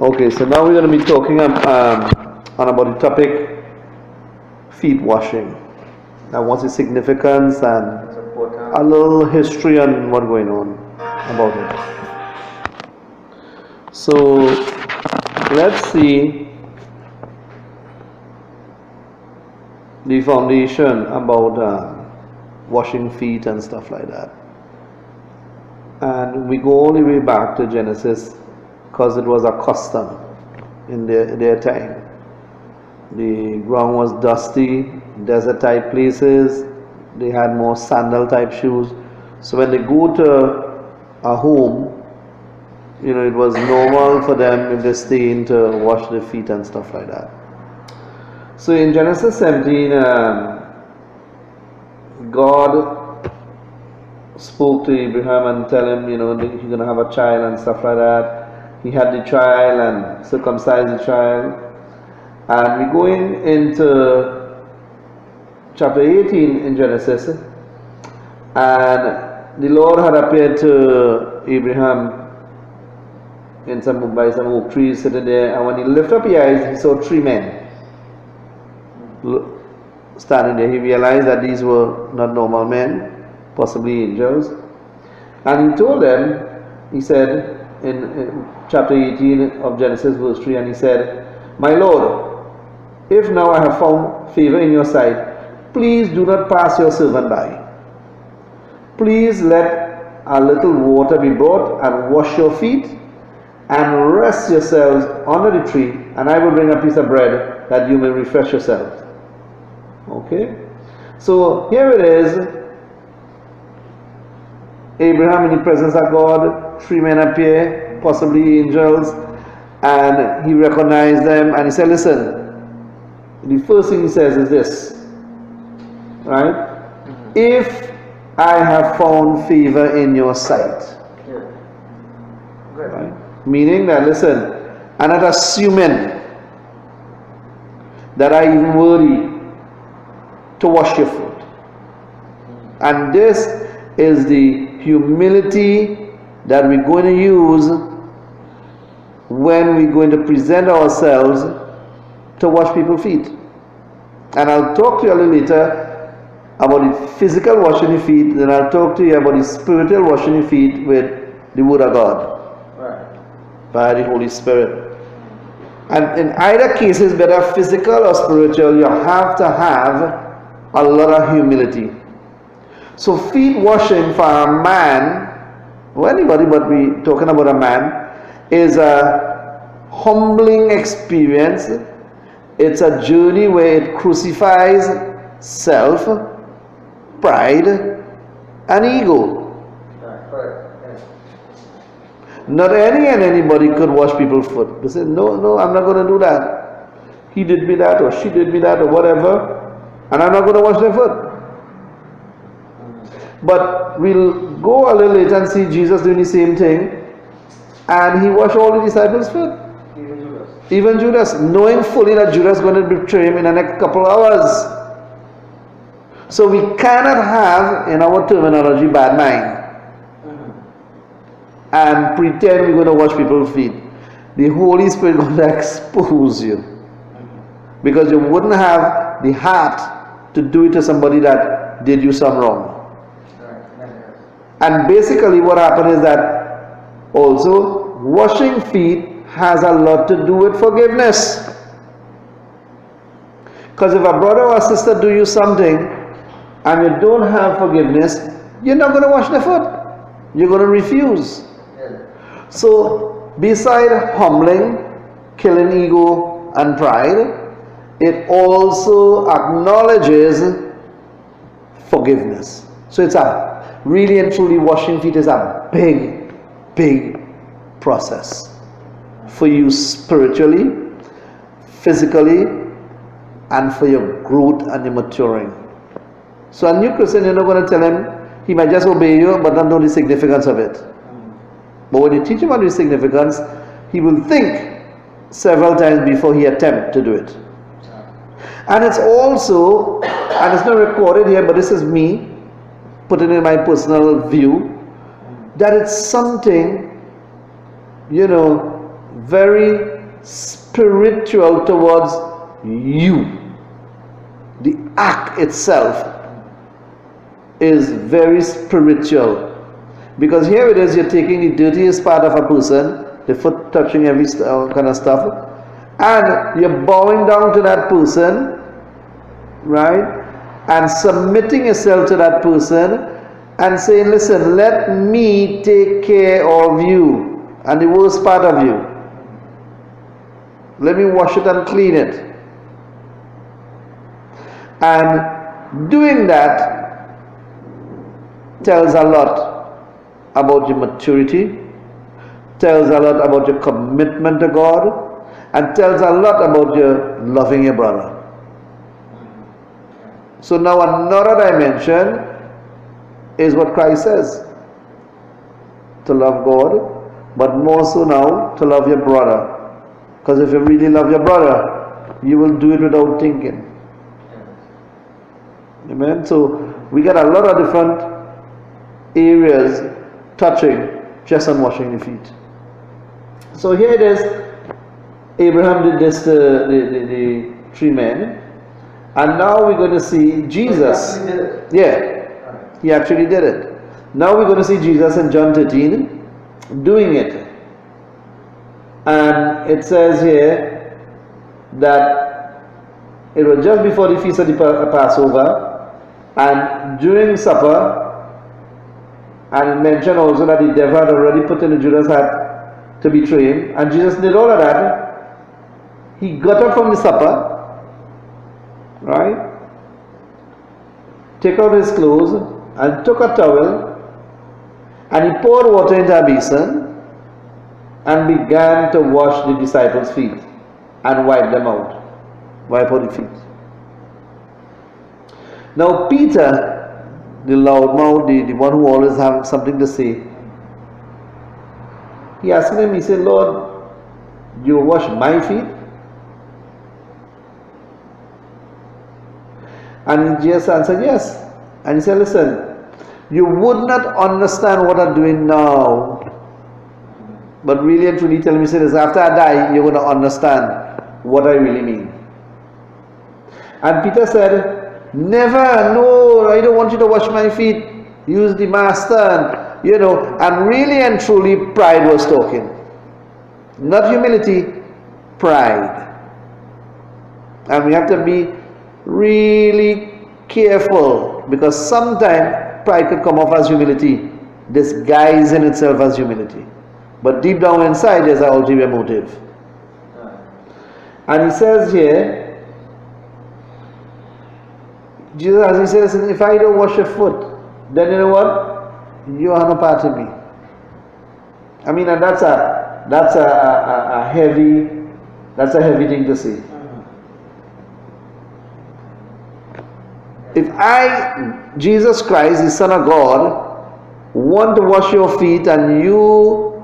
Okay, so now we're going to be talking on about the topic feet washing. Now, what's its significance and It's important. a little history on what's going on about it. So, let's see the foundation about washing feet and stuff like that. And we go all the way back to Genesis because it was a custom in their time. The ground was dusty, desert type places, they had more sandal type shoes. So when they go to a home, it was normal for them if they stay in to wash their feet and stuff like that. So in Genesis 17, God spoke to Abraham and tell him, that he's going to have a child and stuff like that. He had the child and circumcised the child. And we going into chapter 18 in Genesis, and the Lord had appeared to Abraham by some oak trees sitting there, and when he lifted up his eyes, he saw three men standing there. He realized that these were not normal men, possibly angels, and he told them, he said in chapter 18 of Genesis verse 3, and he said, "My Lord, if now I have found favor in your sight, please do not pass your servant by. Please let a little water be brought and wash your feet and rest yourselves under the tree, and I will bring a piece of bread that you may refresh yourselves." Okay? So here it is. Abraham in the presence of God, three men appear, possibly angels, and he recognized them and he said, "Listen, the first thing he says is this, right? If I have found favor in your sight." Yeah. Good. Right? Meaning that, listen, I'm not assuming that I even worthy to wash your foot. And this is the humility that we're going to use when we're going to present ourselves to wash people's feet. And I'll talk to you a little later about the physical washing the feet, then I'll talk to you about the spiritual washing the feet with the Word of God, Right. by the Holy Spirit. And in either case, whether physical or spiritual, you have to have a lot of humility. So feet washing for a man, or anybody, but we talking about a man, is a humbling experience. It's a journey where it crucifies self, pride, and ego. Right. Correct. Yeah. Not anybody could wash people's foot. They say, no, I'm not going to do that. He did me that, or she did me that, or whatever, and I'm not going to wash their foot. But we'll go a little later and see Jesus doing the same thing, and he washed all the disciples' foot. Even Judas. Even Judas, knowing fully that Judas is going to betray him in the next couple of hours. So we cannot have, in our terminology, bad mind and pretend we're going to wash people's feet. The Holy Spirit is going to expose you, because you wouldn't have the heart to do it to somebody that did you some wrong. Right. Yeah. And basically what happened is that also washing feet has a lot to do with forgiveness. Because if a brother or sister do you something and you don't have forgiveness, you're not going to wash their foot. You're going to refuse. Yeah. So beside humbling, killing ego and pride, it also acknowledges forgiveness. So it's a really and truly washing feet is a big process for you spiritually, physically, and for your growth and your maturing. So a new Christian, you're not going to tell him, he might just obey you but not know the significance of it. But when you teach him about the significance, he will think several times before he attempts to do it. And it's also, and it's not recorded here, but this is me putting in my personal view, that it's something, very spiritual towards you. The act itself is very spiritual. Because here it is, you're taking the dirtiest part of a person, the foot touching every kind of stuff, and you're bowing down to that person, right? And submitting yourself to that person and saying, listen, let me take care of you and the worst part of you. Let me wash it and clean it. And doing that tells a lot about your maturity, tells a lot about your commitment to God, and tells a lot about your loving your brother. So now another dimension is what Christ says, to love God, but more so now to love your brother. Because if you really love your brother, you will do it without thinking. Amen. So we got a lot of different areas touching just on washing the feet. So here it is. Abraham did this to the three men, and now we're going to see Jesus. He actually did it. Yeah, he actually did it. Now we're going to see Jesus in John 13 doing it. And it says here that it was just before the feast of the Passover, and during supper, and it mentioned also that the devil had already put in Judas' heart to betray him, and Jesus did all of that. He got up from the supper, right? Took out his clothes and took a towel, and he poured water into a basin and began to wash the disciples' feet and wipe them out. Wipe out the feet. Now Peter, the loudmouth, the one who always has something to say, he asked him, he said, Lord, you wash my feet? And Jesus answered, yes. And he said, listen, you would not understand what I'm doing now, but really and truly tell me, say this, after I die, you're going to understand what I really mean. And Peter said, never, no, I don't want you to wash my feet. Use the master, and, you know, and really and truly pride was talking. Not humility, pride. And we have to be really careful, because sometimes pride could come off as humility, disguising itself as humility. But deep down inside, there's an ulterior motive. And he says here, Jesus, as he says, if I don't wash your foot, then you know what? You are no part of me. I mean, and that's a heavy thing to say. If I, Jesus Christ, the Son of God, want to wash your feet and you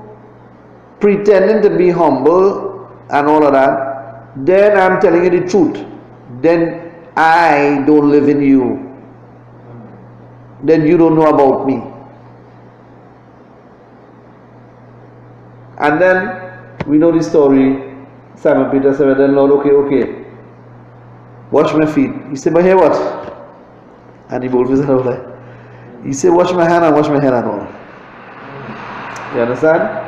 pretending to be humble and all of that, then I'm telling you the truth. Then I don't live in you. Then you don't know about me. And then we know the story. Simon Peter said, then Lord, okay, wash my feet. He said, but here what? And he boldly said, he said, wash my hand and wash my head and all. You understand?